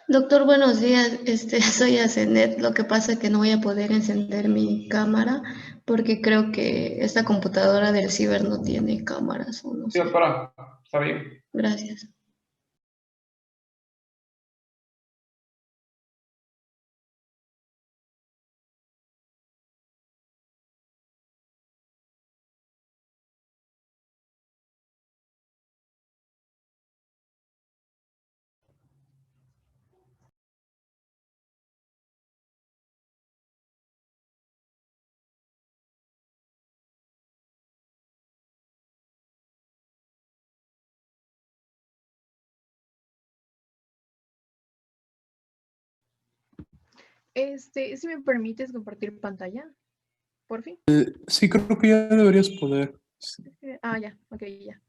Doctor, buenos días. Soy Asenet. Lo que pasa es que no voy a poder encender mi cámara porque creo que esta computadora del ciber no tiene cámaras o no Sí, sé. doctora, está bien. Gracias. Si me permites compartir pantalla, por fin. Sí, creo que ya deberías poder. Sí. Ya, ok, ya.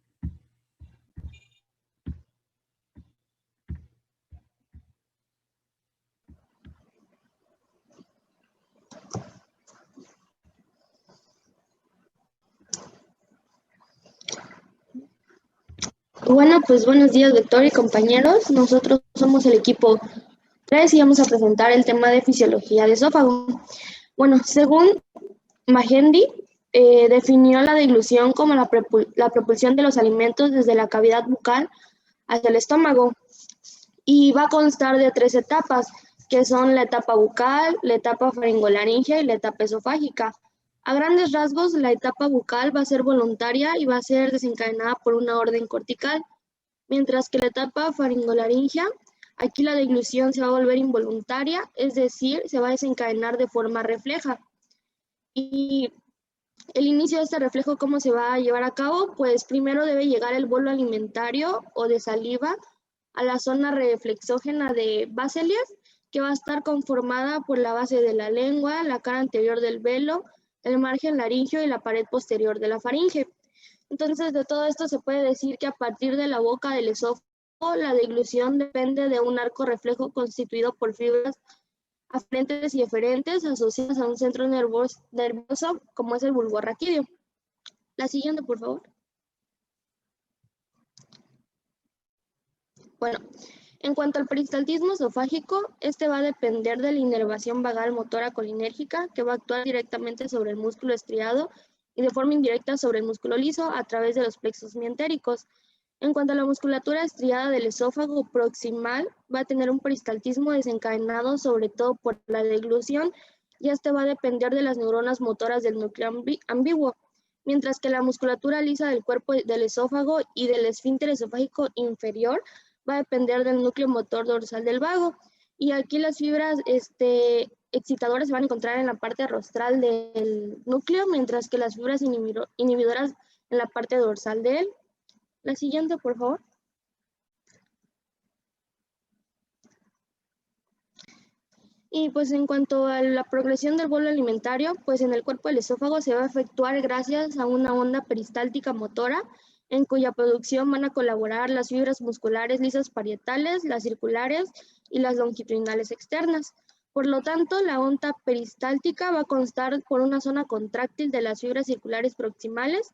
Bueno, pues buenos días, doctor y compañeros. Nosotros somos el equipo 3 y vamos a presentar el tema de fisiología del esófago. Bueno, según Magendie, definió la deglución como la propulsión de los alimentos desde la cavidad bucal hacia el estómago y va a constar de 3 etapas, que son la etapa bucal, la etapa faringolaringea y la etapa esofágica. A grandes rasgos, la etapa bucal va a ser voluntaria y va a ser desencadenada por una orden cortical, mientras que la etapa faringolaringea, aquí la deglución se va a volver involuntaria, es decir, se va a desencadenar de forma refleja. Y el inicio de este reflejo, ¿cómo se va a llevar a cabo? Pues primero debe llegar el bolo alimentario o de saliva a la zona reflexógena de Baselius, que va a estar conformada por la base de la lengua, la cara anterior del velo, el margen laríngeo y la pared posterior de la faringe. Entonces, de todo esto se puede decir que a partir de la boca del esófago, la deglución depende de un arco reflejo constituido por fibras aferentes y eferentes asociadas a un centro nervioso como es el bulbo raquídeo. La siguiente, por favor. Bueno, en cuanto al peristaltismo esofágico, este va a depender de la inervación vagal motora colinérgica que va a actuar directamente sobre el músculo estriado y de forma indirecta sobre el músculo liso a través de los plexos mientéricos. En cuanto a la musculatura estriada del esófago proximal, va a tener un peristaltismo desencadenado sobre todo por la deglución y este va a depender de las neuronas motoras del núcleo ambiguo, mientras que la musculatura lisa del cuerpo del esófago y del esfínter esofágico inferior va a depender del núcleo motor dorsal del vago. Y aquí las fibras excitadoras se van a encontrar en la parte rostral del núcleo, mientras que las fibras inhibidoras en la parte dorsal de él. La siguiente, por favor. Y pues en cuanto a la progresión del bolo alimentario, pues en el cuerpo del esófago se va a efectuar gracias a una onda peristáltica motora en cuya producción van a colaborar las fibras musculares lisas parietales, las circulares y las longitudinales externas. Por lo tanto, la onda peristáltica va a constar por una zona contráctil de las fibras circulares proximales,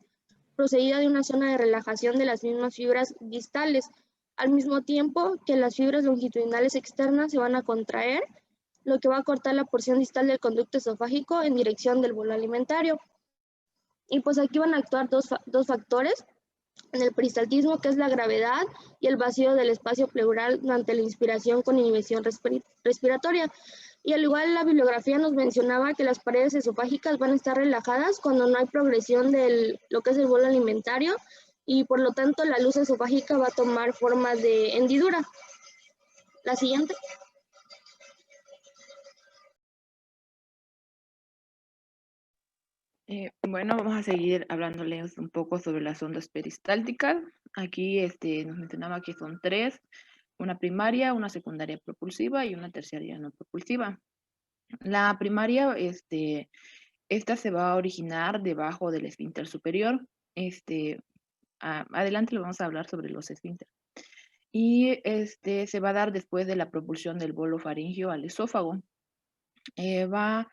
procedida de una zona de relajación de las mismas fibras distales, al mismo tiempo que las fibras longitudinales externas se van a contraer, lo que va a cortar la porción distal del conducto esofágico en dirección del bolo alimentario. Y pues aquí van a actuar dos factores en el peristaltismo, que es la gravedad y el vacío del espacio pleural durante la inspiración con inhibición respiratoria. Y al igual la bibliografía nos mencionaba que las paredes esofágicas van a estar relajadas cuando no hay progresión de lo que es el bolo alimentario y por lo tanto la luz esofágica va a tomar formas de hendidura. La siguiente. Bueno, vamos a seguir hablándoles un poco sobre las ondas peristálticas. Aquí nos mencionaba que son 3, una primaria, una secundaria propulsiva y una terciaria no propulsiva. La primaria, esta se va a originar debajo del esfínter superior. Adelante le vamos a hablar sobre los esfínteres. Y se va a dar después de la propulsión del bolo faríngeo al esófago. Va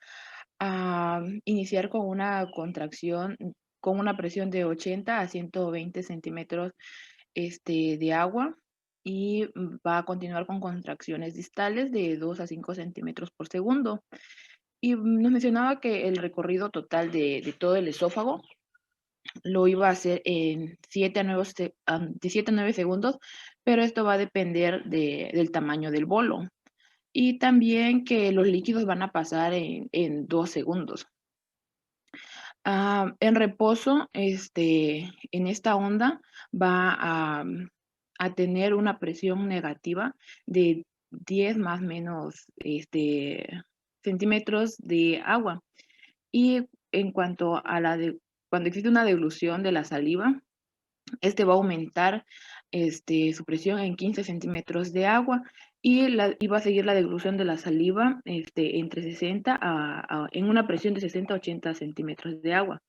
a iniciar con una contracción, con una presión de 80 a 120 centímetros de agua. y va a continuar con contracciones distales de 2 a 5 centímetros por segundo. Y nos mencionaba que el recorrido total de todo el esófago lo iba a hacer en 7 a 9 segundos, pero esto va a depender del tamaño del bolo. Y también que los líquidos van a pasar en 2 segundos. En reposo, en esta onda va a tener una presión negativa de 10 más menos centímetros de agua. Y en cuanto a cuando existe una dilución de la saliva, va a aumentar su presión en 15 centímetros de agua y va a seguir la dilución de la saliva entre 60 en una presión de 60 a 80 centímetros de agua.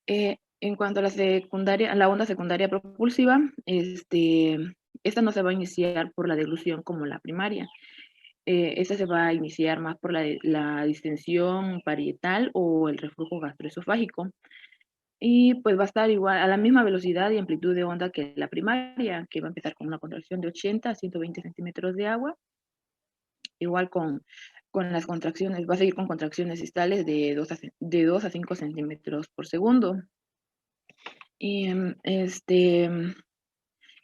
En cuanto a la onda secundaria propulsiva, esta no se va a iniciar por la dilución como la primaria. Esta se va a iniciar más por la distensión parietal o el reflujo gastroesofágico. Y pues va a estar igual a la misma velocidad y amplitud de onda que la primaria, que va a empezar con una contracción de 80 a 120 centímetros de agua. Igual con las contracciones, va a seguir con contracciones distales de 2 a 5 centímetros por segundo. Y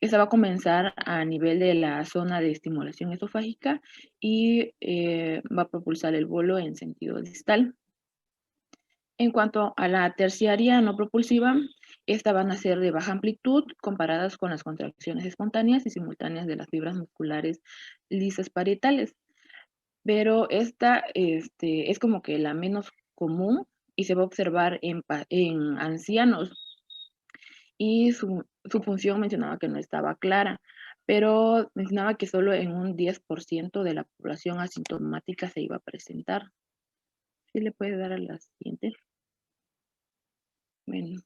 esta va a comenzar a nivel de la zona de estimulación esofágica y va a propulsar el bolo en sentido distal. En cuanto a la terciaria no propulsiva, esta van a ser de baja amplitud comparadas con las contracciones espontáneas y simultáneas de las fibras musculares lisas parietales. Pero esta es como que la menos común y se va a observar en ancianos. Y su función mencionaba que no estaba clara, pero mencionaba que solo en un 10% de la población asintomática se iba a presentar. ¿Sí le puede dar a la siguiente? Bueno,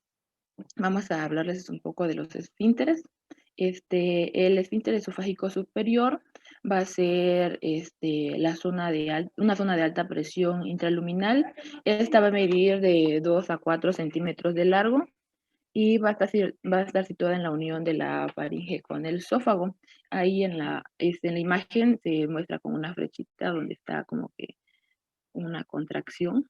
vamos a hablarles un poco de los esfínteres. El esfínter esofágico superior va a ser una zona de alta presión intraluminal. Esta va a medir de 2 a 4 centímetros de largo y va a estar situada en la unión de la faringe con el esófago. Ahí en la imagen se muestra con una flechita donde está como que una contracción.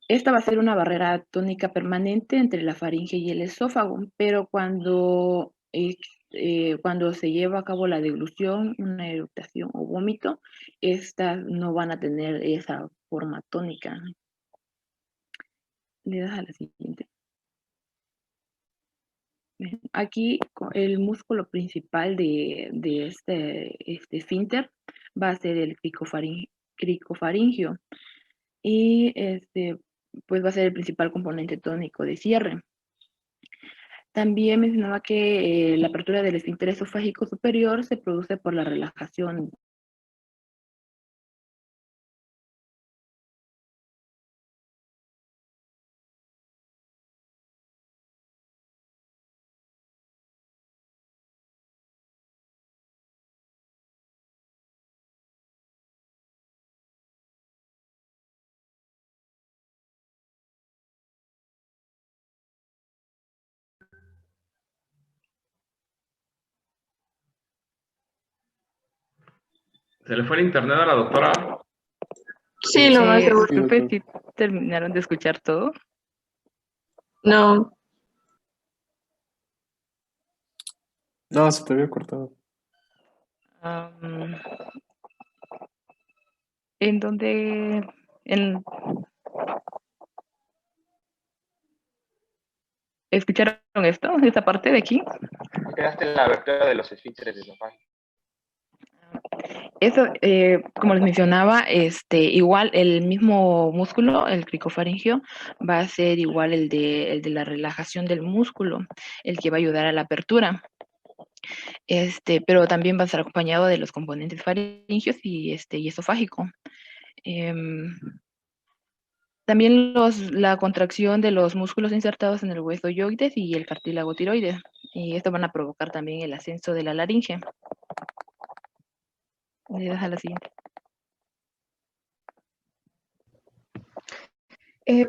Esta va a ser una barrera tónica permanente entre la faringe y el esófago, pero cuando se lleva a cabo la deglución, una eructación o vómito, estas no van a tener esa forma tónica. Le das a la siguiente. Aquí el músculo principal de este esfínter va a ser el cricofaringio y pues va a ser el principal componente tónico de cierre. También mencionaba que la apertura del esfínter esofágico superior se produce por la relajación. ¿Se le fue el internet a la doctora? Sí, lo más seguro. Disculpe si terminaron de escuchar todo. No. No, se te había cortado. ¿En dónde? ¿Escucharon esto? ¿Esta parte de aquí? Quedaste en la abertura de los esfínteres esofágicos. Eso, como les mencionaba, igual el mismo músculo, el cricofaringio, va a ser igual el de la relajación del músculo, el que va a ayudar a la apertura. Pero también va a estar acompañado de los componentes faringios y esofágico. También la contracción de los músculos insertados en el hueso yoides y el cartílago tiroides. Y esto van a provocar también el ascenso de la laringe. Le das a la siguiente.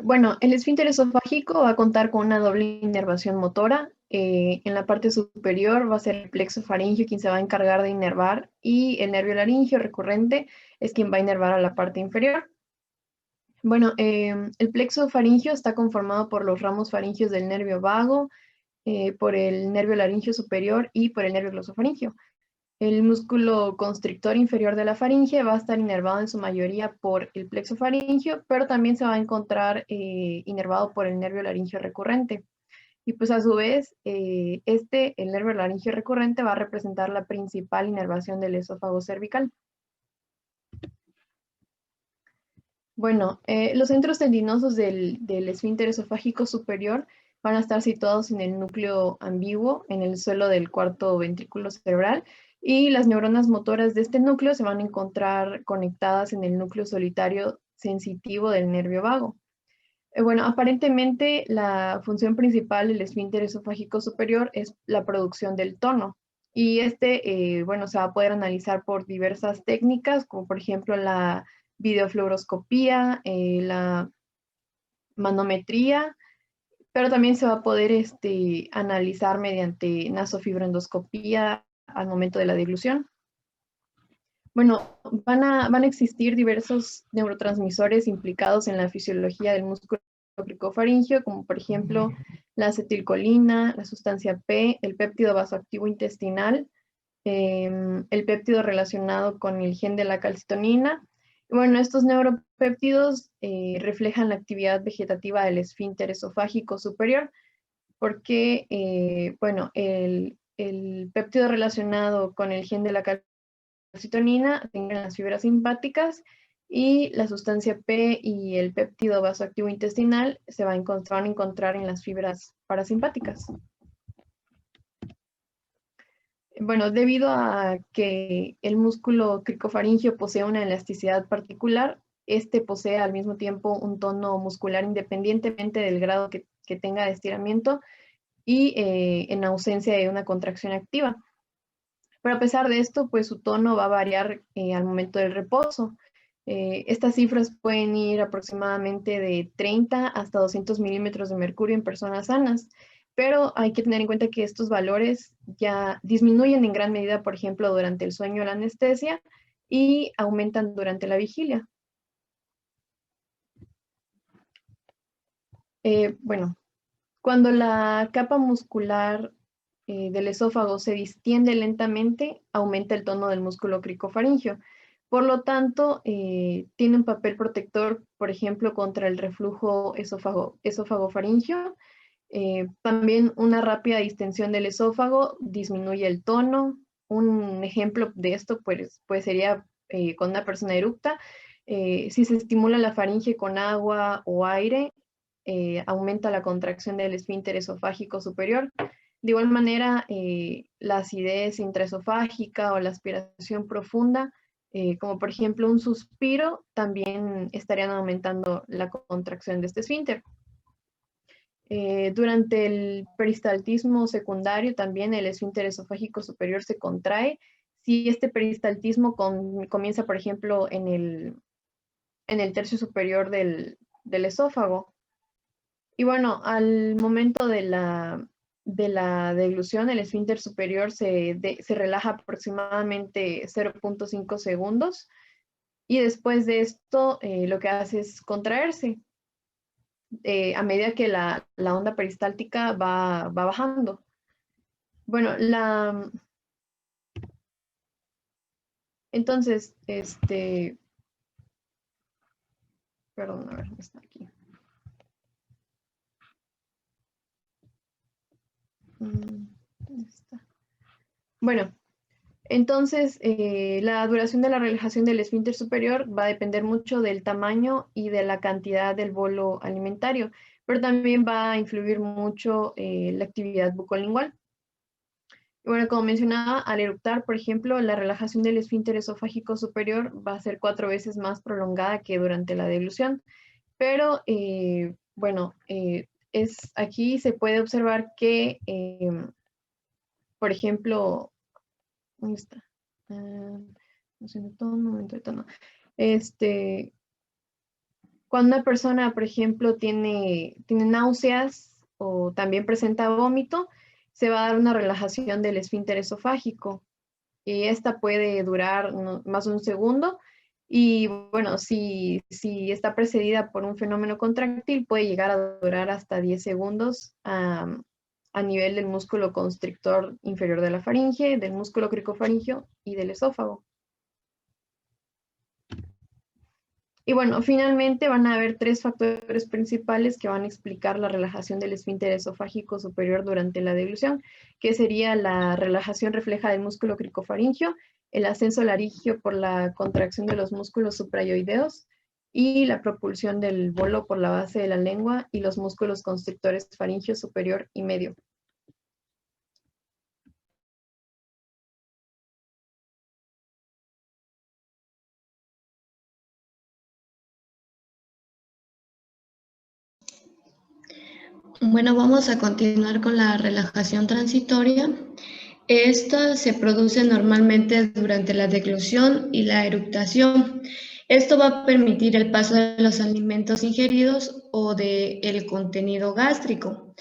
Bueno, el esfínter esofágico va a contar con una doble inervación motora. En la parte superior va a ser el plexo faríngeo quien se va a encargar de inervar y el nervio laríngeo recurrente es quien va a inervar a la parte inferior. Bueno, el plexo faríngeo está conformado por los ramos faringios del nervio vago, por el nervio laríngeo superior y por el nervio glosofaríngeo. El músculo constrictor inferior de la faringe va a estar inervado en su mayoría por el plexo faríngeo, pero también se va a encontrar inervado por el nervio laríngeo recurrente. Y pues a su vez, el nervio laríngeo recurrente va a representar la principal inervación del esófago cervical. Bueno, los centros tendinosos del esfínter esofágico superior van a estar situados en el núcleo ambiguo, en el suelo del cuarto ventrículo cerebral, y las neuronas motoras de este núcleo se van a encontrar conectadas en el núcleo solitario sensitivo del nervio vago. Bueno, aparentemente la función principal del esfínter esofágico superior es la producción del tono. Y bueno, se va a poder analizar por diversas técnicas, como por ejemplo la videofluoroscopía, la manometría, pero también se va a poder analizar mediante nasofibroendoscopía al momento de la deglución. Bueno, van a existir diversos neurotransmisores implicados en la fisiología del músculo cricofaringio, como por ejemplo la acetilcolina, la sustancia P, el péptido vasoactivo intestinal, el péptido relacionado con el gen de la calcitonina. Bueno, estos neuropéptidos reflejan la actividad vegetativa del esfínter esofágico superior, porque, bueno, el péptido relacionado con el gen de la calcitonina tengan las fibras simpáticas y la sustancia P y el péptido vasoactivo intestinal se van a encontrar en las fibras parasimpáticas. Bueno, debido a que el músculo cricofaringio posee una elasticidad particular, este posee al mismo tiempo un tono muscular independientemente del grado que tenga de estiramiento y en ausencia de una contracción activa. Pero a pesar de esto, pues su tono va a variar al momento del reposo. Estas cifras pueden ir aproximadamente de 30 hasta 200 milímetros de mercurio en personas sanas, pero hay que tener en cuenta que estos valores ya disminuyen en gran medida, por ejemplo, durante el sueño o la anestesia y aumentan durante la vigilia. Bueno, cuando la capa muscular del esófago se distiende lentamente, aumenta el tono del músculo cricofaringio. Por lo tanto, tiene un papel protector, por ejemplo, contra el reflujo esófago-faringio. También una rápida distensión del esófago disminuye el tono. Un ejemplo de esto pues sería con una persona eructa. Si se estimula la faringe con agua o aire, aumenta la contracción del esfínter esofágico superior. De igual manera, la acidez intraesofágica o la aspiración profunda, como por ejemplo un suspiro, también estarían aumentando la contracción de este esfínter. Durante el peristaltismo secundario, también el esfínter esofágico superior se contrae. Si este peristaltismo comienza, por ejemplo, en el tercio superior del esófago. Y bueno, al momento de la deglución, el esfínter superior se relaja aproximadamente 0.5 segundos y después de esto lo que hace es contraerse a medida que la onda peristáltica va bajando. Bueno, entonces, perdón, a ver, está aquí. ¿Dónde está? Bueno, entonces la duración de la relajación del esfínter superior va a depender mucho del tamaño y de la cantidad del bolo alimentario, pero también va a influir mucho la actividad bucolingual. Y bueno, como mencionaba, al eructar, por ejemplo, la relajación del esfínter esofágico superior va a ser 4 veces más prolongada que durante la deglución, pero bueno, aquí se puede observar que, por ejemplo, ¿dónde está? Noción de tono, momento de tono. Cuando una persona, por ejemplo, tiene náuseas o también presenta vómito, se va a dar una relajación del esfínter esofágico. Y esta puede durar más de un segundo. Y bueno, si está precedida por un fenómeno contráctil, puede llegar a durar hasta 10 segundos a nivel del músculo constrictor inferior de la faringe, del músculo cricofaringio y del esófago. Y bueno, finalmente van a haber 3 factores principales que van a explicar la relajación del esfínter esofágico superior durante la deglución, que sería la relajación refleja del músculo cricofaringio, el ascenso laríngeo por la contracción de los músculos suprayoideos y la propulsión del bolo por la base de la lengua y los músculos constrictores faringio superior y medio. Bueno, vamos a continuar con la relajación transitoria. Esta se produce normalmente durante la deglución y la eructación. Esto va a permitir el paso de los alimentos ingeridos o del contenido gástrico.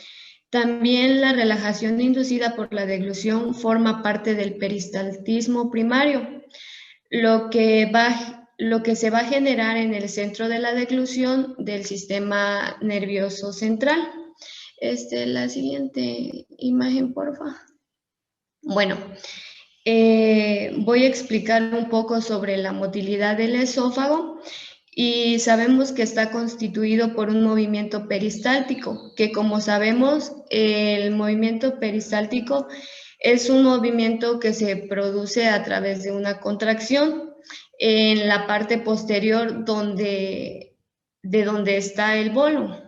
También la relajación inducida por la deglución forma parte del peristaltismo primario, lo que se va a generar en el centro de la deglución del sistema nervioso central. La siguiente imagen, porfa. Bueno, voy a explicar un poco sobre la motilidad del esófago y sabemos que está constituido por un movimiento peristáltico, que como sabemos, el movimiento peristáltico es un movimiento que se produce a través de una contracción en la parte posterior de donde está el bolo.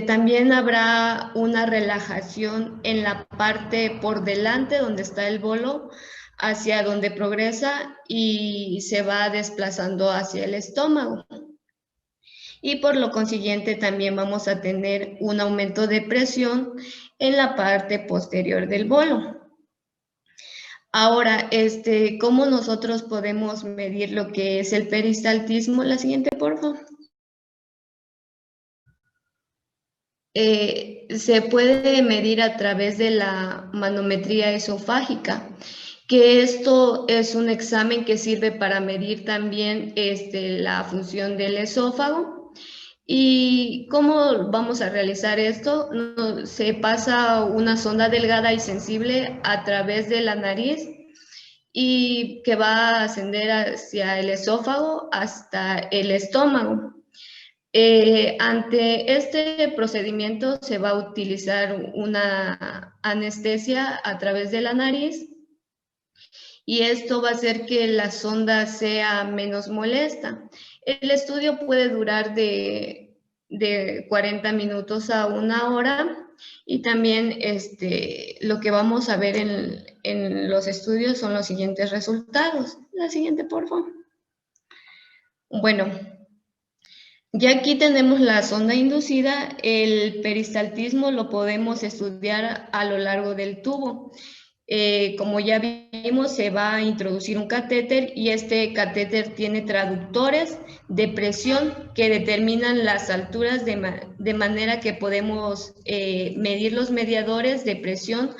También habrá una relajación en la parte por delante donde está el bolo, hacia donde progresa y se va desplazando hacia el estómago. Y por lo consiguiente también vamos a tener un aumento de presión en la parte posterior del bolo. Ahora, ¿cómo nosotros podemos medir lo que es el peristaltismo? La siguiente, por favor. Se puede medir a través de la manometría esofágica, que esto es un examen que sirve para medir también la función del esófago. ¿Y cómo vamos a realizar esto? Se pasa una sonda delgada y sensible a través de la nariz y que va a ascender hacia el esófago hasta el estómago. Ante este procedimiento se va a utilizar una anestesia a través de la nariz y esto va a hacer que la sonda sea menos molesta. El estudio puede durar de 40 minutos a 1 hora y también lo que vamos a ver en los estudios son los siguientes resultados. La siguiente, por favor. Bueno, ya aquí tenemos la sonda inducida. El peristaltismo lo podemos estudiar a lo largo del tubo. Como ya vimos, se va a introducir un catéter y este catéter tiene traductores de presión que determinan las alturas de manera que podemos medir los mediadores de presión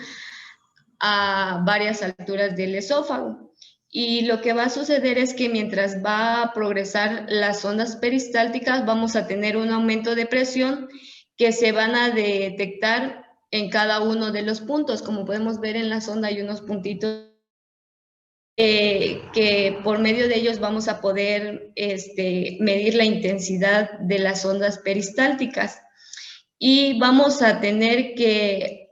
a varias alturas del esófago. Y lo que va a suceder es que mientras va a progresar las ondas peristálticas, vamos a tener un aumento de presión que se van a detectar en cada uno de los puntos. Como podemos ver en la sonda hay unos puntitos que por medio de ellos vamos a poder medir la intensidad de las ondas peristálticas. Y vamos a tener que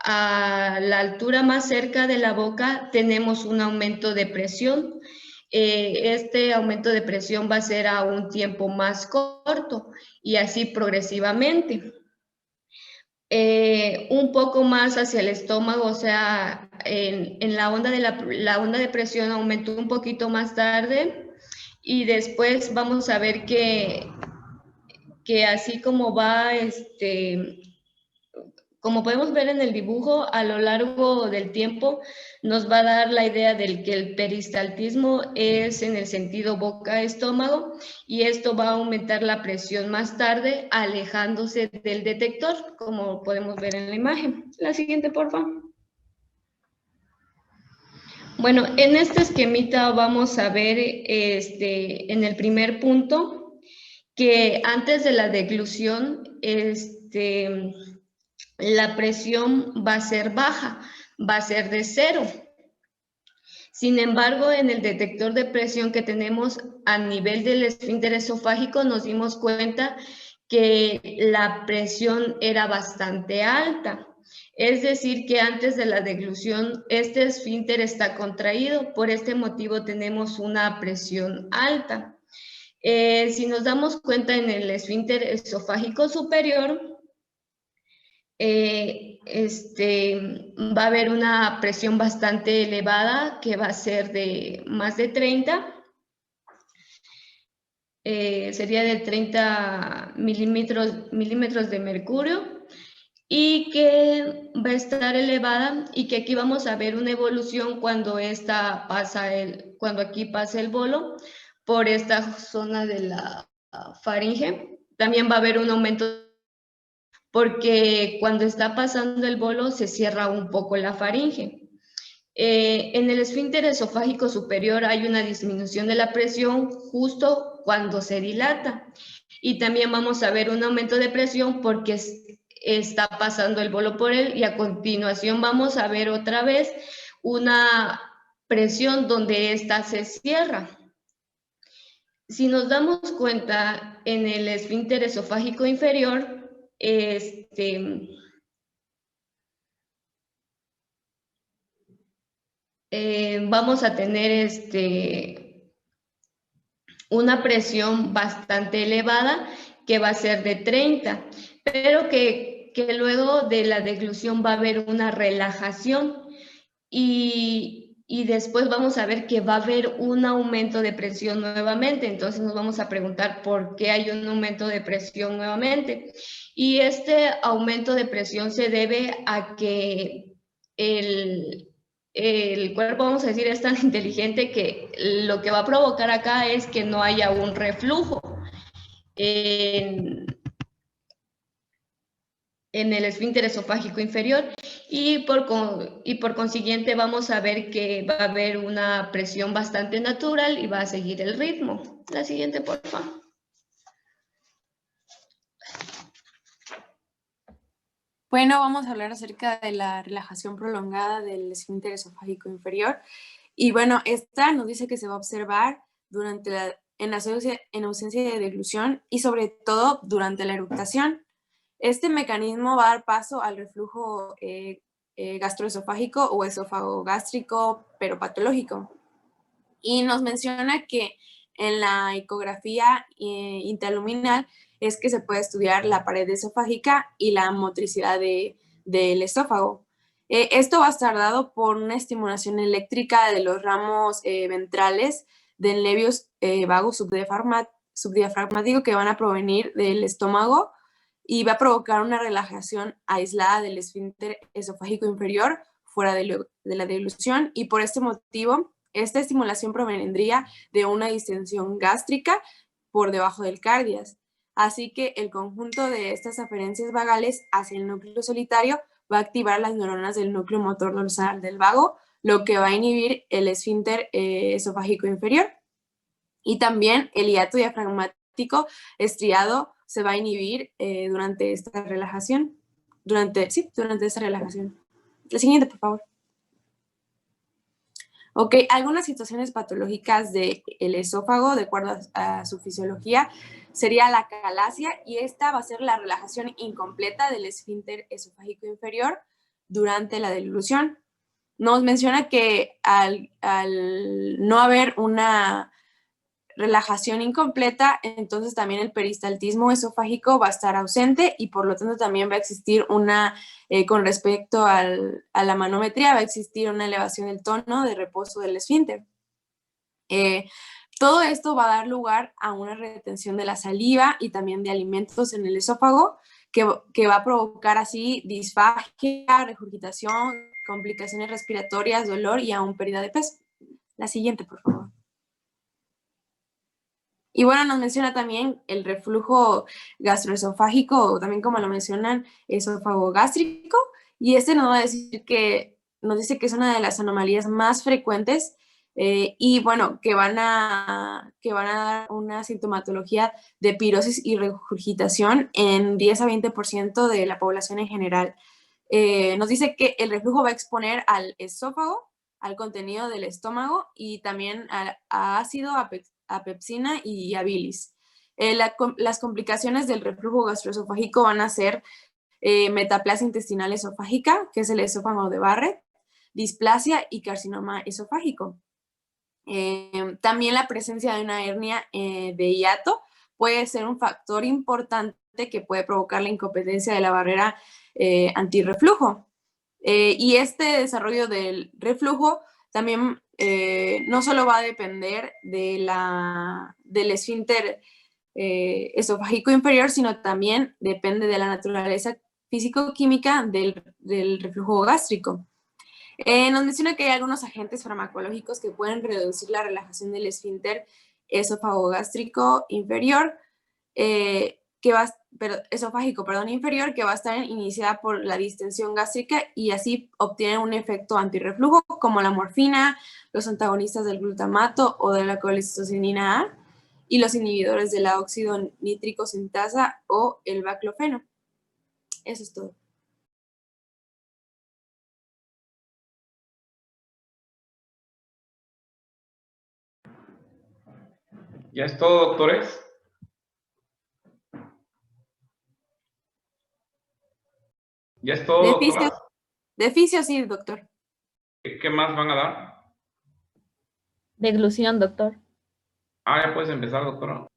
a la altura más cerca de la boca tenemos un aumento de presión. Este aumento de presión va a ser a un tiempo más corto y así progresivamente. Un poco más hacia el estómago, o sea, en la onda de presión aumentó un poquito más tarde y después vamos a ver que así como va Como podemos ver en el dibujo, a lo largo del tiempo nos va a dar la idea de que el peristaltismo es en el sentido boca-estómago y esto va a aumentar la presión más tarde, alejándose del detector, como podemos ver en la imagen. La siguiente, por favor. Bueno, en este esquemita vamos a ver en el primer punto que antes de la deglución, la presión va a ser baja, va a ser de 0. Sin embargo, en el detector de presión que tenemos a nivel del esfínter esofágico nos dimos cuenta que la presión era bastante alta. Es decir, que antes de la deglución este esfínter está contraído, por este motivo tenemos una presión alta. Si nos damos cuenta en el esfínter esofágico superior, va a haber una presión bastante elevada que va a ser de más de 30. Sería de 30 milímetros de mercurio y que va a estar elevada y que aquí vamos a ver una evolución cuando cuando aquí pasa el bolo por esta zona de la faringe. También va a haber un aumento porque cuando está pasando el bolo se cierra un poco la faringe. En el esfínter esofágico superior hay una disminución de la presión justo cuando se dilata. Y también vamos a ver un aumento de presión porque está pasando el bolo por él y a continuación vamos a ver otra vez una presión donde ésta se cierra. Si nos damos cuenta, en el esfínter esofágico inferior, vamos a tener una presión bastante elevada que va a ser de 30, pero que luego de la deglución va a haber una relajación y después vamos a ver que va a haber un aumento de presión nuevamente. Entonces nos vamos a preguntar por qué hay un aumento de presión nuevamente. Y este aumento de presión se debe a que el cuerpo, vamos a decir, es tan inteligente que lo que va a provocar acá es que no haya un reflujo en el esfínter esofágico inferior y por consiguiente vamos a ver que va a haber una presión bastante natural y va a seguir el ritmo. La siguiente, por favor. Bueno, vamos a hablar acerca de la relajación prolongada del esfínter esofágico inferior. Y bueno, esta nos dice que se va a observar en ausencia de deglución y sobre todo durante la eructación. Este mecanismo va a dar paso al reflujo gastroesofágico o esófago gástrico, pero patológico. Y nos menciona que en la ecografía intraluminal es que se puede estudiar la pared esofágica y la motricidad del esófago. Esto va a estar dado por una estimulación eléctrica de los ramos ventrales del nervio vago subdiafragmático que van a provenir del estómago y va a provocar una relajación aislada del esfínter esofágico inferior fuera de la deglución y por este motivo esta estimulación provendría de una distensión gástrica por debajo del cardias. Así que el conjunto de estas aferencias vagales hacia el núcleo solitario va a activar las neuronas del núcleo motor dorsal del vago, lo que va a inhibir el esfínter esofágico inferior. Y también el hiato diafragmático estriado se va a inhibir durante esta relajación. Durante esta relajación. La siguiente, por favor. Ok, algunas situaciones patológicas del esófago, de acuerdo a su fisiología, sería la calasia, y esta va a ser la relajación incompleta del esfínter esofágico inferior durante la deglución. Nos menciona que al no haber una relajación incompleta, entonces también el peristaltismo esofágico va a estar ausente y por lo tanto también va a existir con respecto a la manometría, va a existir una elevación del tono de reposo del esfínter. Todo esto va a dar lugar a una retención de la saliva y también de alimentos en el esófago que va a provocar así disfagia, regurgitación, complicaciones respiratorias, dolor y aún pérdida de peso. La siguiente, por favor. Y bueno, nos menciona también el reflujo gastroesofágico, o también como lo mencionan, esófago gástrico, y este nos va a decir que, nos dice que es una de las anomalías más frecuentes y bueno, que van a dar una sintomatología de pirosis y regurgitación en 10 a 20% de la población en general. Nos dice que el reflujo va a exponer al esófago, al contenido del estómago y también a ácido, a pepsina y a bilis. Las complicaciones del reflujo gastroesofágico van a ser metaplasia intestinal esofágica, que es el esófago de Barrett, displasia y carcinoma esofágico. También la presencia de una hernia de hiato puede ser un factor importante que puede provocar la incompetencia de la barrera antirreflujo. Y este desarrollo del reflujo también no solo va a depender del esfínter esofágico inferior, sino también depende de la naturaleza físico-química del reflujo gástrico. Nos menciona que hay algunos agentes farmacológicos que pueden reducir la relajación del esfínter esófago-gástrico inferior, esofágico, inferior, que va a estar iniciada por la distensión gástrica y así obtiene un efecto antirreflujo, como la morfina, los antagonistas del glutamato o de la colecistocinina A, y los inhibidores de la óxido nítrico sintasa o el baclofeno. Eso es todo. ¿Ya es todo, doctores? ¿Ya es todo, doctoras? Deficio, sí, doctor. ¿Qué más van a dar? Deglución, doctor. Ya puedes empezar, doctora.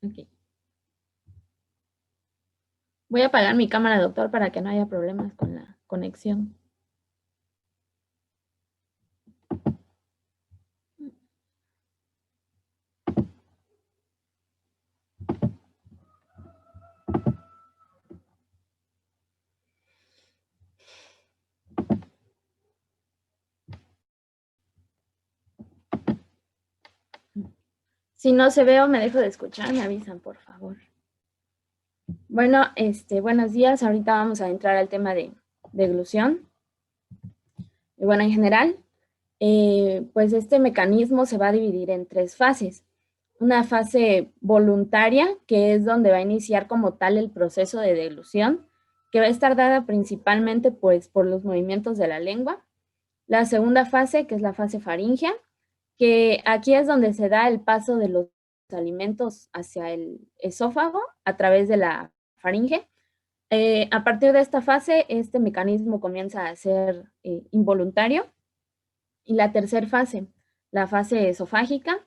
Ok. Voy a apagar mi cámara, doctor, para que no haya problemas con la conexión. Si no se ve o me dejo de escuchar, me avisan, por favor. Bueno, buenos días. Ahorita vamos a entrar al tema de deglución. Y bueno, en general, pues este mecanismo se va a dividir en 3 fases. Una fase voluntaria, que es donde va a iniciar como tal el proceso de deglución, que va a estar dada principalmente pues por los movimientos de la lengua. La segunda fase, que es la fase faríngea, que aquí es donde se da el paso de los alimentos hacia el esófago a través de la faringe. A partir de esta fase, este mecanismo comienza a ser involuntario. Y la tercera fase, la fase esofágica,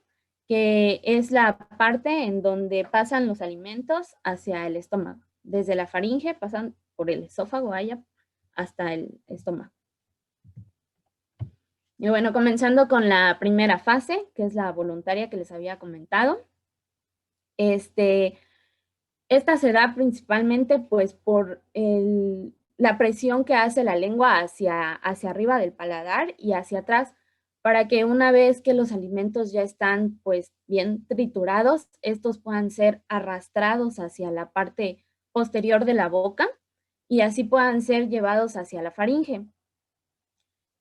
que es la parte en donde pasan los alimentos hacia el estómago. Desde la faringe pasan por el esófago hasta el estómago. Y bueno, comenzando con la primera fase, que es la voluntaria que les había comentado. Esta se da principalmente pues por la presión que hace la lengua hacia arriba del paladar y hacia atrás, para que una vez que los alimentos ya están pues bien triturados, estos puedan ser arrastrados hacia la parte posterior de la boca y así puedan ser llevados hacia la faringe.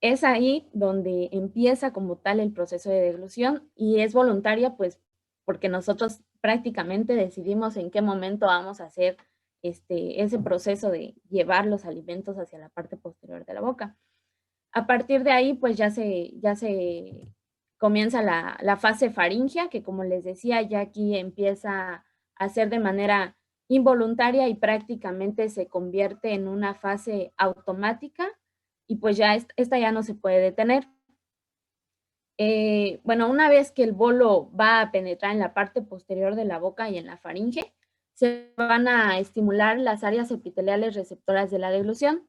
Es ahí donde empieza como tal el proceso de deglución y es voluntaria pues porque nosotros prácticamente decidimos en qué momento vamos a hacer ese proceso de llevar los alimentos hacia la parte posterior de la boca. A partir de ahí pues ya se comienza la fase faríngea, que como les decía ya aquí empieza a ser de manera involuntaria y prácticamente se convierte en una fase automática y pues ya esta ya no se puede detener. Bueno, una vez que el bolo va a penetrar en la parte posterior de la boca y en la faringe, se van a estimular las áreas epiteliales receptoras de la deglución.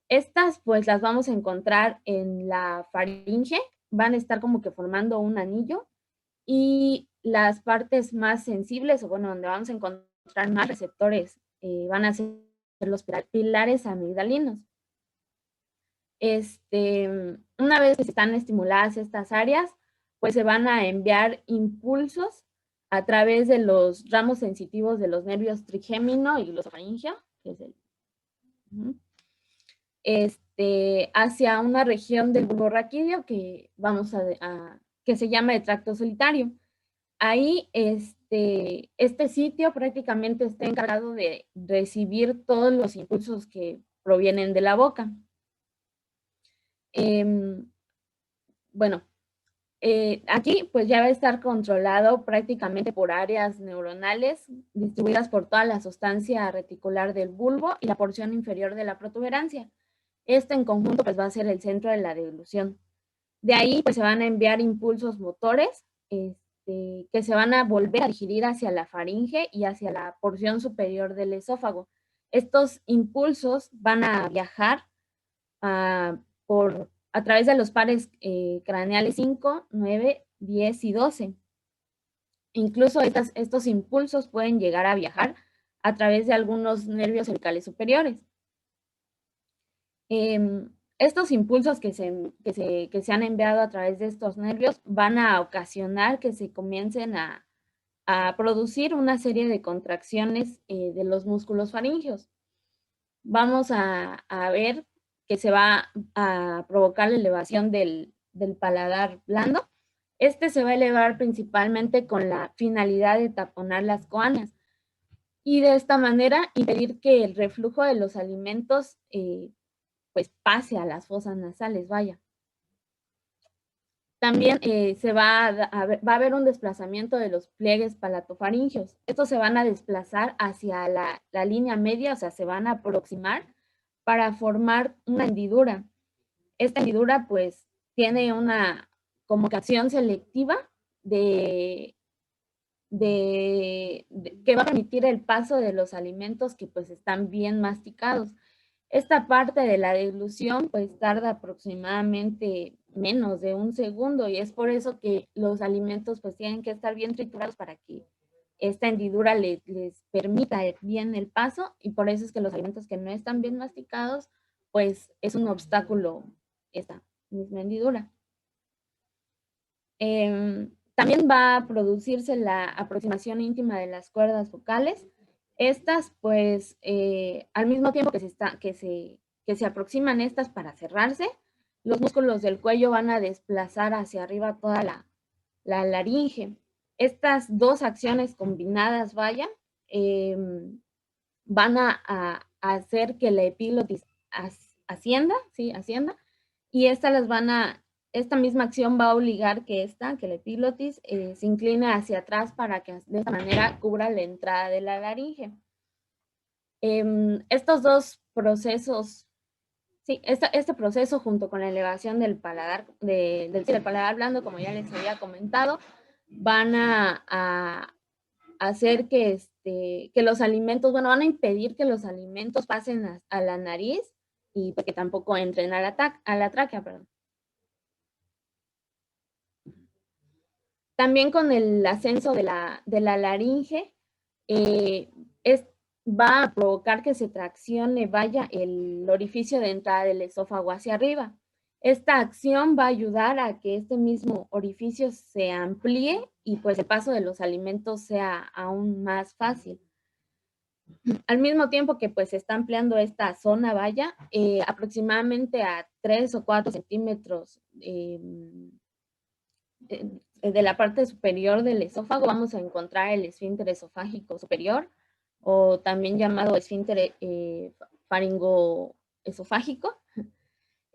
Estas pues las vamos a encontrar en la faringe, van a estar como que formando un anillo y las partes más sensibles, o bueno, donde vamos a encontrar más receptores van a ser los pilares amigdalinos. Una vez que están estimuladas estas áreas, pues se van a enviar impulsos a través de los ramos sensitivos de los nervios trigémino y glosofaringeo, que es hacia una región del bulbo raquídeo que que se llama el tracto solitario. Ahí este sitio prácticamente está encargado de recibir todos los impulsos que provienen de la boca. Bueno, aquí pues ya va a estar controlado prácticamente por áreas neuronales distribuidas por toda la sustancia reticular del bulbo y la porción inferior de la protuberancia. En conjunto pues va a ser el centro de la deglución. De ahí pues se van a enviar impulsos motores que se van a volver a dirigir hacia la faringe y hacia la porción superior del esófago. Estos impulsos van a viajar a través de los pares craneales 5, 9, 10 y 12. Incluso estos impulsos pueden llegar a viajar a través de algunos nervios cervicales superiores. Estos impulsos que se han enviado a través de estos nervios van a ocasionar que se comiencen a producir una serie de contracciones de los músculos faríngeos. Vamos a ver que se va a provocar la elevación del paladar blando. Se va a elevar principalmente con la finalidad de taponar las coanas y de esta manera impedir que el reflujo de los alimentos pues pase a las fosas nasales, vaya. También va a haber un desplazamiento de los pliegues palatofaringeos. Estos se van a desplazar hacia la línea media, o sea, se van a aproximar para formar una hendidura. Esta hendidura pues tiene una convocación selectiva que va a permitir el paso de los alimentos que pues están bien masticados. Esta parte de la deglución pues tarda aproximadamente menos de 1 segundo y es por eso que los alimentos pues tienen que estar bien triturados para que esta hendidura les permita bien el paso, y por eso es que los alimentos que no están bien masticados pues es un obstáculo esta misma hendidura. También va a producirse la aproximación íntima de las cuerdas vocales. Estas, pues, al mismo tiempo que se aproximan estas para cerrarse, los músculos del cuello van a desplazar hacia arriba toda la laringe. Estas dos acciones combinadas, vaya, van a hacer que la epiglotis ascienda, ¿sí? Ascienda, y esta misma acción va a obligar que la epiglotis se incline hacia atrás para que de esta manera cubra la entrada de la laringe. Estos dos procesos, sí, este proceso junto con la elevación del paladar, del paladar blando, como ya les había comentado, van a hacer que los alimentos, bueno, van a impedir que los alimentos pasen a la nariz y que tampoco entren a la tráquea, perdón. También con el ascenso de la laringe, va a provocar que se traccione, vaya, el orificio de entrada del esófago hacia arriba. Esta acción va a ayudar a que este mismo orificio se amplíe y pues el paso de los alimentos sea aún más fácil. Al mismo tiempo que pues se está ampliando esta zona, vaya, aproximadamente a 3 o 4 centímetros de la parte superior del esófago vamos a encontrar el esfínter esofágico superior, o también llamado esfínter faringoesofágico,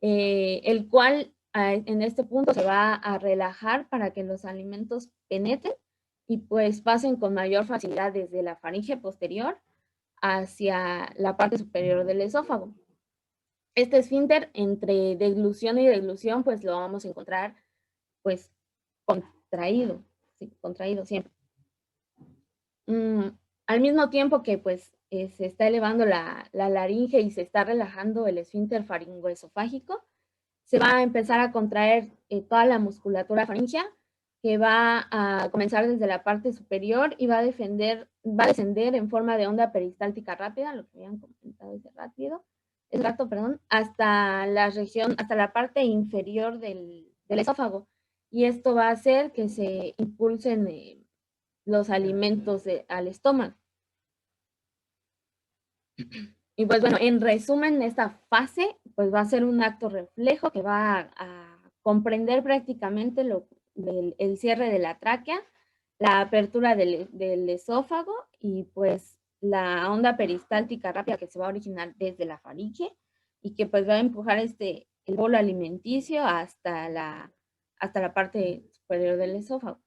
el cual en este punto se va a relajar para que los alimentos penetren y pues pasen con mayor facilidad desde la faringe posterior hacia la parte superior del esófago. Este esfínter entre deglución y deglución pues lo vamos a encontrar pues contraído, sí, contraído siempre. Al mismo tiempo que pues se está elevando la laringe y se está relajando el esfínter faringoesofágico, se va a empezar a contraer toda la musculatura faríngea que va a comenzar desde la parte superior y va a descender en forma de onda peristáltica rápida, lo que habían comentado hace rato, hasta la parte inferior del esófago. Y esto va a hacer que se impulsen los alimentos al estómago. Y pues bueno, en resumen, esta fase pues va a ser un acto reflejo que va a comprender prácticamente el cierre de la tráquea, la apertura del esófago y pues la onda peristáltica rápida que se va a originar desde la faringe y que pues va a empujar el bolo alimenticio hasta la parte superior del esófago.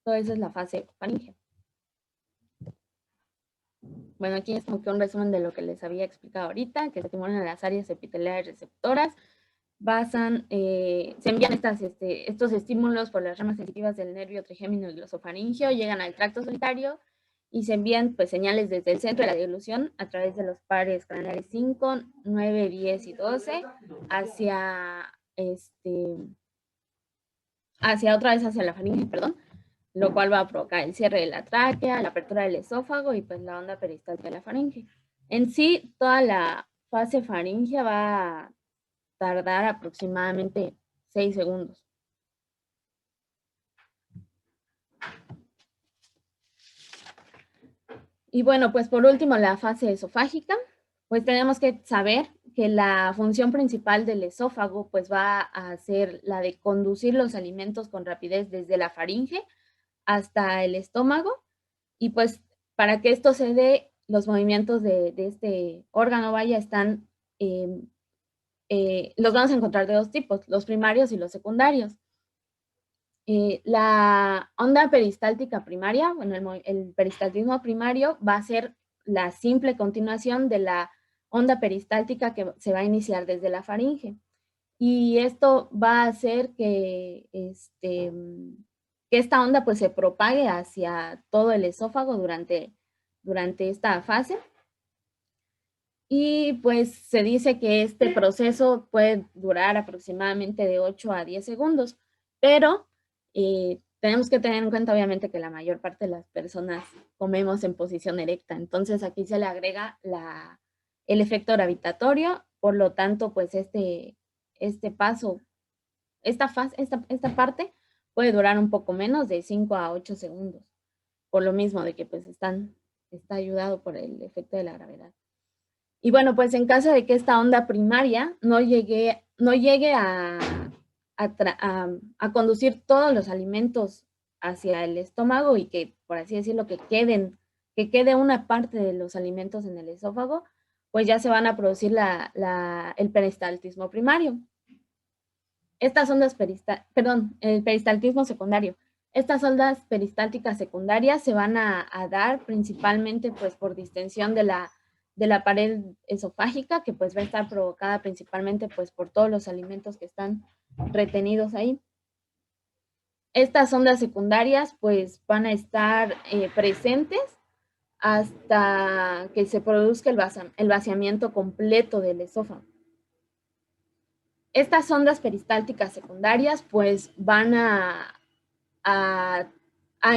Toda esa es la fase faríngea. Bueno, aquí es como que un resumen de lo que les había explicado ahorita, que se estimulan las áreas epiteliales receptoras, se envían estos estímulos por las ramas sensitivas del nervio trigémino y glosofaringeo, llegan al tracto solitario y se envían pues señales desde el centro de la deglución a través de los pares craneales 5, 9, 10 y 12 hacia otra vez hacia la faringe, lo cual va a provocar el cierre de la tráquea, la apertura del esófago y pues la onda peristáltica de la faringe. En sí, toda la fase faríngea va a tardar aproximadamente 6 segundos. Y bueno, pues por último, la fase esofágica, pues tenemos que saber que la función principal del esófago pues va a ser la de conducir los alimentos con rapidez desde la faringe hasta el estómago, y pues para que esto se dé, los movimientos de este órgano, los vamos a encontrar de dos tipos, los primarios y los secundarios. La onda peristáltica primaria, bueno, el peristaltismo primario va a ser la simple continuación de la onda peristáltica que se va a iniciar desde la faringe. Y esto va a hacer que esta onda pues se propague hacia todo el esófago durante esta fase. Y pues se dice que este proceso puede durar aproximadamente de 8 a 10 segundos, pero tenemos que tener en cuenta obviamente que la mayor parte de las personas comemos en posición erecta, entonces aquí se le agrega el efecto gravitatorio, por lo tanto pues esta parte puede durar un poco menos de 5 a 8 segundos, por lo mismo de que pues está ayudado por el efecto de la gravedad. Y bueno, pues en caso de que esta onda primaria no llegue a conducir todos los alimentos hacia el estómago y que, por así decirlo, que quede una parte de los alimentos en el esófago, pues ya se van a producir el peristaltismo primario. Estas ondas el peristaltismo secundario. Estas ondas peristálticas secundarias se van a dar principalmente pues por distensión de la pared esofágica, que pues va a estar provocada principalmente pues por todos los alimentos que están retenidos ahí. Estas ondas secundarias pues van a estar presentes hasta que se produzca el vaciamiento completo del esófago. Estas ondas peristálticas secundarias pues van a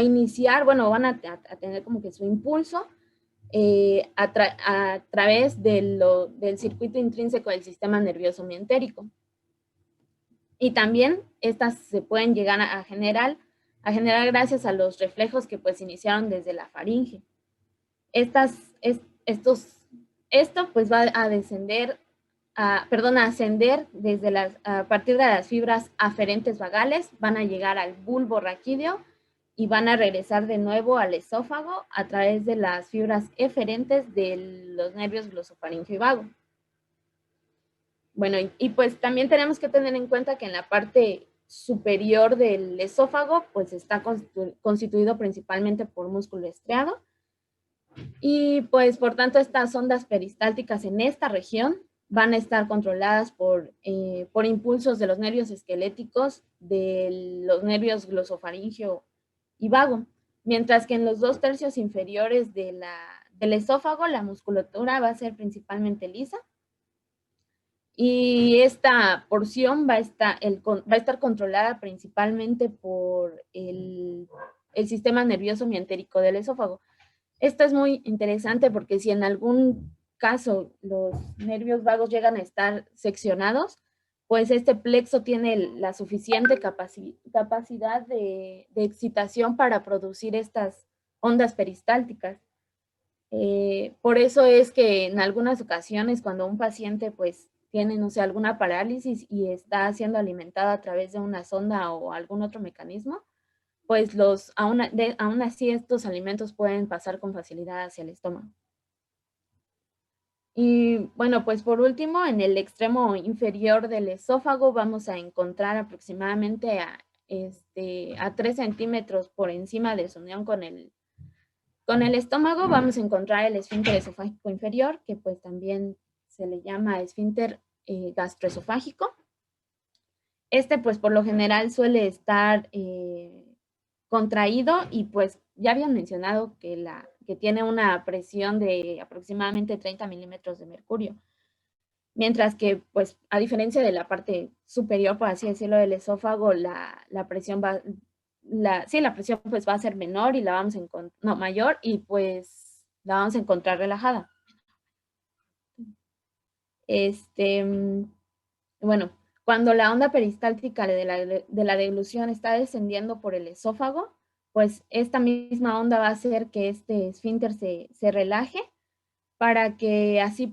iniciar, bueno, van a tener como que su impulso a través del circuito intrínseco del sistema nervioso mientérico. Y también estas se pueden llegar a generar gracias a los reflejos que pues iniciaron desde la faringe. Esto pues va a ascender a partir de las fibras aferentes vagales, van a llegar al bulbo raquídeo y van a regresar de nuevo al esófago a través de las fibras eferentes de los nervios glosofaríngeo y vago. Bueno, y pues también tenemos que tener en cuenta que en la parte superior del esófago pues está constituido principalmente por músculo estriado, y pues por tanto estas ondas peristálticas en esta región van a estar controladas por impulsos de los nervios esqueléticos, de los nervios glosofaríngeo y vago, mientras que en los 2/3 inferiores del esófago la musculatura va a ser principalmente lisa, Y esta porción va a estar controlada principalmente por el sistema nervioso mientérico del esófago. Esto es muy interesante porque si en algún caso los nervios vagos llegan a estar seccionados, pues este plexo tiene la suficiente capacidad de excitación para producir estas ondas peristálticas. Por eso es que en algunas ocasiones cuando un paciente pues tiene, no sé, alguna parálisis y está siendo alimentado a través de una sonda o algún otro mecanismo, pues aún así estos alimentos pueden pasar con facilidad hacia el estómago. Y bueno, pues por último, en el extremo inferior del esófago vamos a encontrar aproximadamente a 3 centímetros por encima de su unión con el estómago, vamos a encontrar el esfínter esofágico inferior, que pues también se le llama esfínter gastroesofágico. Este pues por lo general suele estar contraído y pues ya habían mencionado que tiene una presión de aproximadamente 30 milímetros de mercurio. Mientras que, pues, a diferencia de la parte superior, por así decirlo, del esófago, la presión la presión pues va a ser menor y la vamos a encontrar, no, mayor, y pues la vamos a encontrar relajada. Bueno, cuando la onda peristáltica de la deglución está descendiendo por el esófago, pues esta misma onda va a hacer que este esfínter se relaje para que así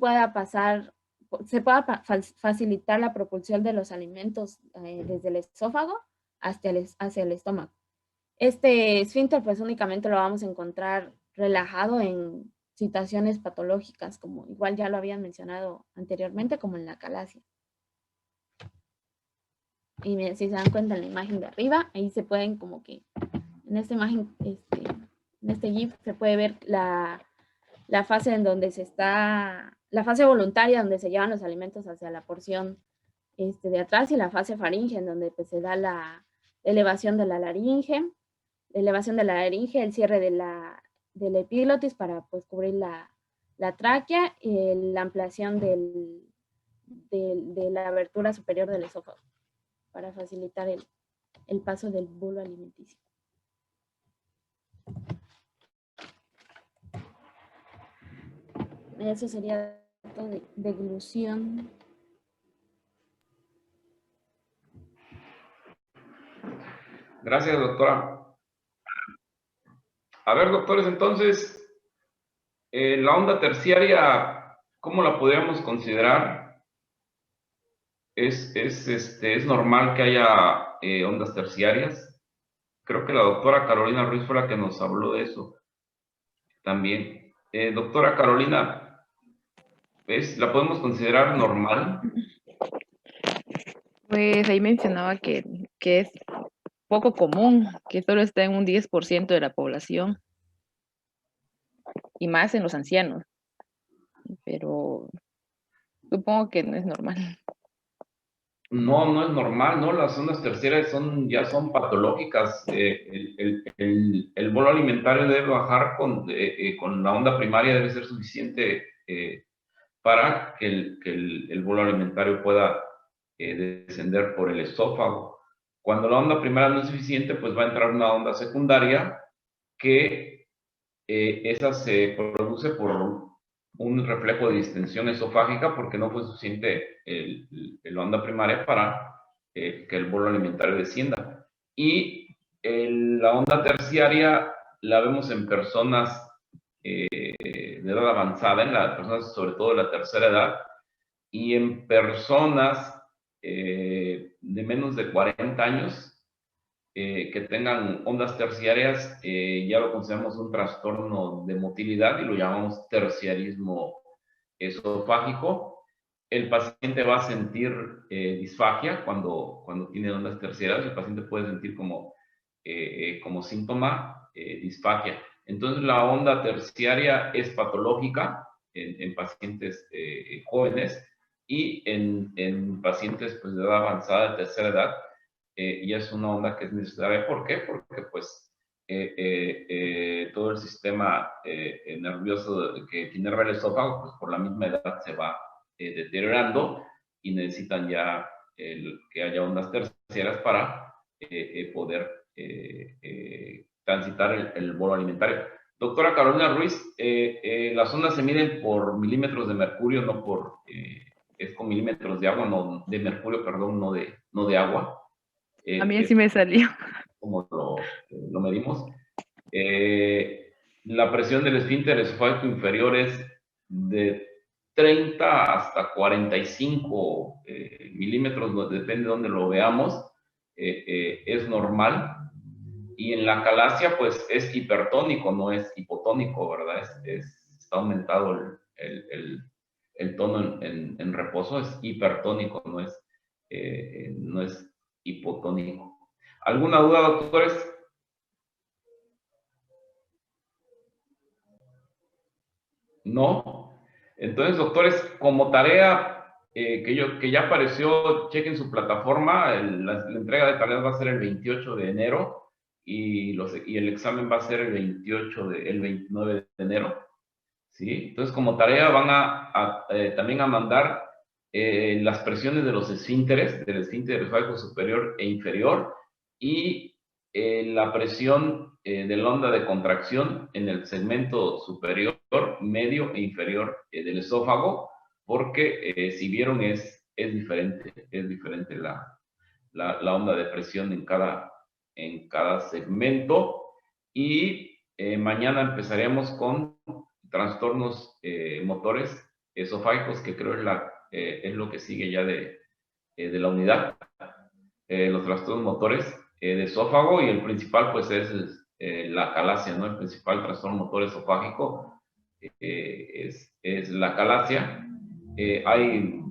se pueda facilitar la propulsión de los alimentos desde el esófago hacia el estómago. Este esfínter pues únicamente lo vamos a encontrar relajado en situaciones patológicas, como igual ya lo habían mencionado anteriormente, como en la calasia. Y miren, si se dan cuenta en la imagen de arriba, ahí se pueden como que, en esta imagen, en este GIF se puede ver la fase en donde la fase voluntaria donde se llevan los alimentos hacia la porción de atrás y la fase faringe en donde pues, se da la elevación de la laringe, el cierre de la epiglotis para pues cubrir la tráquea y la ampliación de la abertura superior del esófago para facilitar el paso del bulbo alimenticio. Eso sería todo de deglución. Gracias, doctora. A ver, doctores, entonces, la onda terciaria, ¿cómo la podríamos considerar? ¿Es normal que haya ondas terciarias? Creo que la doctora Carolina Ruiz fue la que nos habló de eso también. Doctora Carolina, ¿la podemos considerar normal? Pues ahí mencionaba que es poco común, que solo está en un 10% de la población y más en los ancianos, pero supongo que no es normal. No, no es normal, ¿no? Las ondas terciarias ya son patológicas. El bolo alimentario debe bajar con la onda primaria, debe ser suficiente para que el bolo alimentario pueda descender por el esófago. Cuando la onda primaria no es suficiente, pues va a entrar una onda secundaria que esa se produce por un reflejo de distensión esofágica porque no fue suficiente la onda primaria para que el bolo alimentario descienda. Y la onda terciaria la vemos en personas de edad avanzada, en las personas sobre todo de la tercera edad, y en personas de menos de 40 años que tengan ondas terciarias, ya lo consideramos un trastorno de motilidad y lo llamamos terciarismo esofágico. El paciente va a sentir disfagia cuando tiene ondas terciarias. El paciente puede sentir como síntoma disfagia. Entonces la onda terciaria es patológica en pacientes jóvenes y en pacientes pues, de edad avanzada, de tercera edad, y es una onda que es necesaria. ¿Por qué? Porque pues todo el sistema nervioso que inerva el esófago, pues por la misma edad se va deteriorando y necesitan ya que haya ondas terciarias para poder transitar el bolo alimentario. Doctora Carolina Ruiz, las ondas se miden por milímetros de mercurio, no por, es con milímetros de agua, no, de mercurio, perdón, no de agua. A mí sí me salió. Como lo medimos. La presión del esfínter esofágico inferior es de 30 hasta 45 milímetros, depende de dónde lo veamos, es normal. Y en la calasia, pues es hipertónico, no es hipotónico, ¿verdad? Está aumentado el tono en reposo, es hipertónico, no es hipotónico. ¿Alguna duda, doctores? No. Entonces, doctores, como tarea que ya apareció, chequen su plataforma, la entrega de tareas va a ser el 28 de enero y el examen va a ser el 29 de enero. ¿Sí? Entonces, como tarea van también a mandar las presiones de los esfínteres, del esfínter esofágico superior e inferior, y la presión de la onda de contracción en el segmento superior, medio e inferior del esófago, porque si vieron es diferente la onda de presión en cada segmento. Y mañana empezaremos con trastornos motores esofágicos, que creo es lo que sigue ya de la unidad. Los trastornos motores de esófago, y el principal pues es la calasia, ¿no? El principal trastorno motor esofágico es la calasia. Hay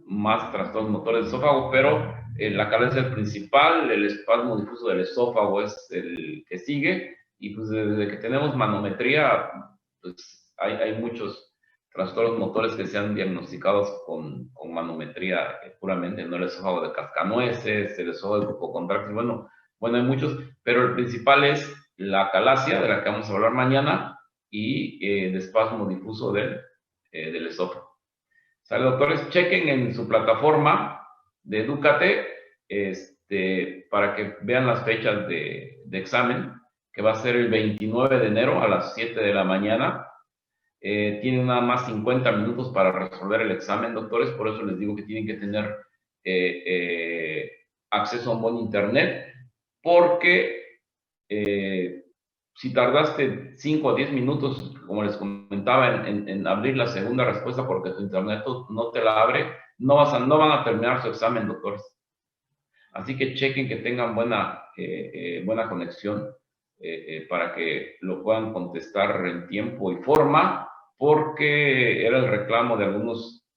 más trastornos motores de esófago, pero la calasia es el principal, el espasmo difuso del esófago es el que sigue, y pues desde que tenemos manometría, pues hay muchos trastornos motores que se han diagnosticado con manometría puramente, no el esófago de cascanueces, el esófago hipocontráctil, bueno, hay muchos, pero el principal es la calasia, de la que vamos a hablar mañana, y el espasmo difuso del esófago. O sea, doctores, chequen en su plataforma de Edúcate para que vean las fechas de examen, que va a ser el 29 de enero a las 7 de la mañana. Tienen nada más 50 minutos para resolver el examen, doctores, por eso les digo que tienen que tener acceso a un buen internet, porque si tardaste 5 a 10 minutos, como les comentaba, en abrir la segunda respuesta porque tu internet no te la abre, no van a terminar su examen, doctores. Así que chequen que tengan buena conexión para que lo puedan contestar en tiempo y forma, porque era el reclamo de algunos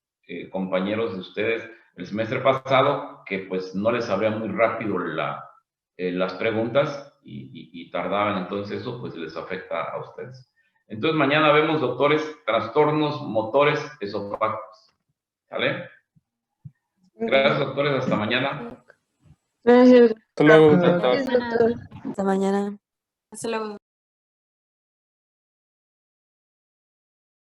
compañeros de ustedes el semestre pasado, que pues no les abría muy rápido las preguntas y tardaban, entonces eso pues les afecta a ustedes. Entonces mañana vemos, doctores, trastornos motores esofágicos. ¿Sale? Gracias, doctores, hasta mañana. Gracias. Hasta luego. Gracias, doctor. Hasta mañana. Hasta luego.